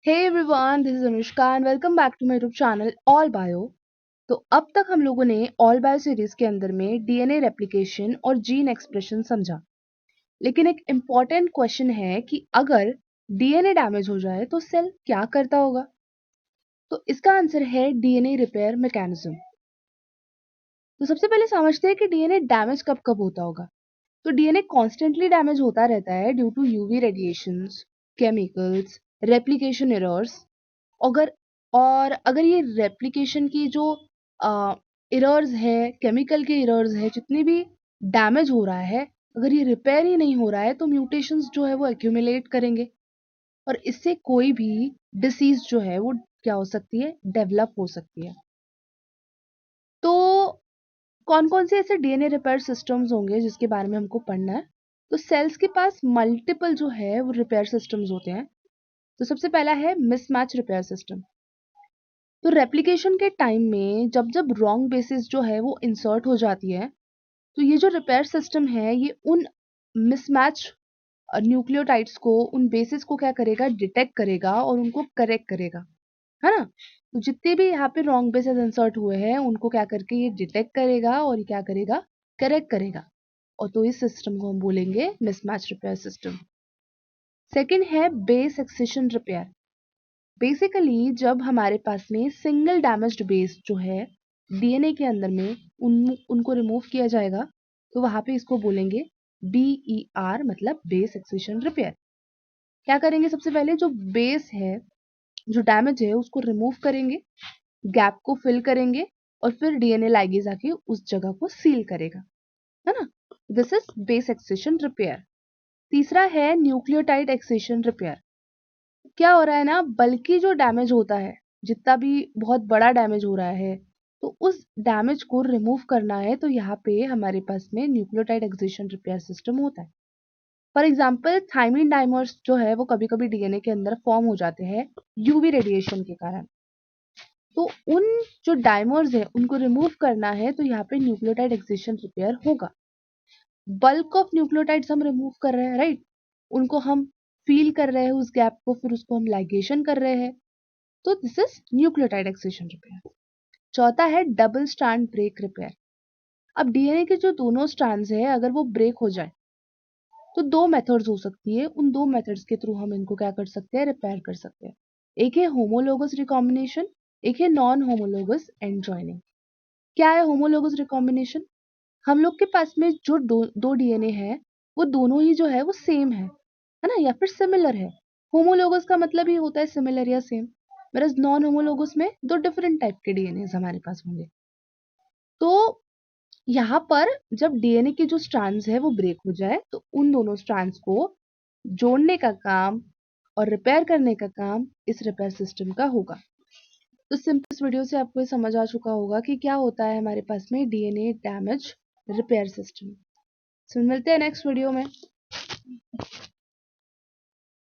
Hey everyone, this is Anushka and welcome back to my YouTube channel All Bio। तो अब तक हम लोगों ने ऑल बायो सीरीज के अंदर में डीएनए रेप्लिकेशन और जीन एक्सप्रेशन समझा, लेकिन एक इम्पॉर्टेंट क्वेश्चन है कि अगर डीएनए डैमेज हो जाए तो सेल क्या करता होगा। तो इसका आंसर है डीएनए रिपेयर मैकेनिज्म। तो सबसे पहले समझते हैं कि डीएनए डैमेज कब कब होता होगा। तो डीएनए कॉन्स्टेंटली डैमेज होता रहता है due to UV radiations, chemicals, replication errors. अगर अगर ये रेप्लिकेशन की जो एरर्स है, केमिकल के एरर्स है, जितनी भी डैमेज हो रहा है, अगर ये रिपेयर ही नहीं हो रहा है तो म्यूटेशंस जो है वो एक्यूमुलेट करेंगे और इससे कोई भी डिसीज जो है वो क्या हो सकती है, डेवलप हो सकती है। तो कौन कौन से ऐसे डीएनए रिपेयर सिस्टम्स होंगे जिसके बारे में हमको पढ़ना है। तो सेल्स के पास मल्टीपल जो है वो रिपेयर सिस्टम्स होते हैं। तो सबसे पहला है मिसमैच रिपेयर सिस्टम। तो रेप्लिकेशन के टाइम में जब जब रॉन्ग बेसिस जो है वो इंसर्ट हो जाती है, तो ये जो रिपेयर सिस्टम है ये उन मिसमैच न्यूक्लियोटाइड्स को, उन बेसिस को क्या करेगा, डिटेक्ट करेगा और उनको करेक्ट करेगा, है ना। तो जितने भी यहाँ पे रॉन्ग बेसिस इंसर्ट हुए हैं उनको क्या करके ये डिटेक्ट करेगा और ये क्या करेगा, करेक्ट करेगा। और तो इस सिस्टम को हम बोलेंगे मिसमैच रिपेयर सिस्टम। सेकंड है बेस एक्सेशन रिपेयर। बेसिकली जब हमारे पास में सिंगल डैमेज्ड बेस जो है डीएनए के अंदर में उनको रिमूव किया जाएगा, तो वहां पे इसको बोलेंगे BER, मतलब बेस एक्सेशन रिपेयर। क्या करेंगे, सबसे पहले जो बेस है, जो डैमेज है, उसको रिमूव करेंगे, गैप को फिल करेंगे और फिर डीएनए लाइगेज आके उस जगह को सील करेगा, है ना। This is base accession repair. तीसरा है न्यूक्लियोटाइड एक्सेशन रिपेयर। क्या हो रहा है ना, बल्कि जो डैमेज होता है, जितना भी बहुत बड़ा डैमेज हो रहा है, तो उस डैमेज को रिमूव करना है, तो यहाँ पे हमारे पास में न्यूक्लियोटाइड एक्सेशन रिपेयर सिस्टम होता है। फॉर एग्जाम्पल थायमिन डाइमर्स जो है वो कभी कभी डीएनए के अंदर फॉर्म हो जाते हैं यूवी रेडिएशन के कारण। तो उन जो डाइमर्स है उनको रिमूव करना है, तो यहाँ पे न्यूक्लियोटाइड एक्सेशन रिपेयर होगा। बल्क ऑफ न्यूक्लियोटाइड्स हम रिमूव कर रहे हैं, राइट। उनको हम फील कर रहे हैं उस गैप को, फिर उसको हम लाइगेशन कर रहे हैं, तो this is nucleotide accession repair. चौथा है डबल स्ट्रैंड ब्रेक रिपेयर। अब डीएनए के जो दोनों स्ट्रैंड्स है अगर वो ब्रेक हो जाए, तो दो मेथड्स हो सकती है, उन दो मेथड्स के थ्रू हम इनको क्या कर सकते हैं, रिपेयर कर सकते हैं। एक है होमोलोगस रिकॉम्बिनेशन, एक है नॉन होमोलोगस एंड जॉइनिंग। क्या है होमोलोगस रिकॉम्बिनेशन? हम लोग के पास में जो दो डीएनए है वो दोनों ही जो है वो सेम है ना, या फिर सिमिलर है। होमोलोगस का मतलब ही होता है सिमिलर या सेम, whereas नॉन होमोलोगस में दो डिफरेंट टाइप के डीएनए हमारे पास होंगे। तो यहाँ पर जब डीएनए के जो स्ट्रैंड्स है वो ब्रेक हो जाए, तो उन दोनों स्ट्रैंड्स को जोड़ने का काम और रिपेयर करने का काम इस रिपेयर सिस्टम का होगा। तो सिंपल इस वीडियो से आपको ये समझ आ चुका होगा कि क्या होता है हमारे पास में डीएनए डैमेज रिपेयर सिस्टम। सो मिलते हैं नेक्स्ट वीडियो में।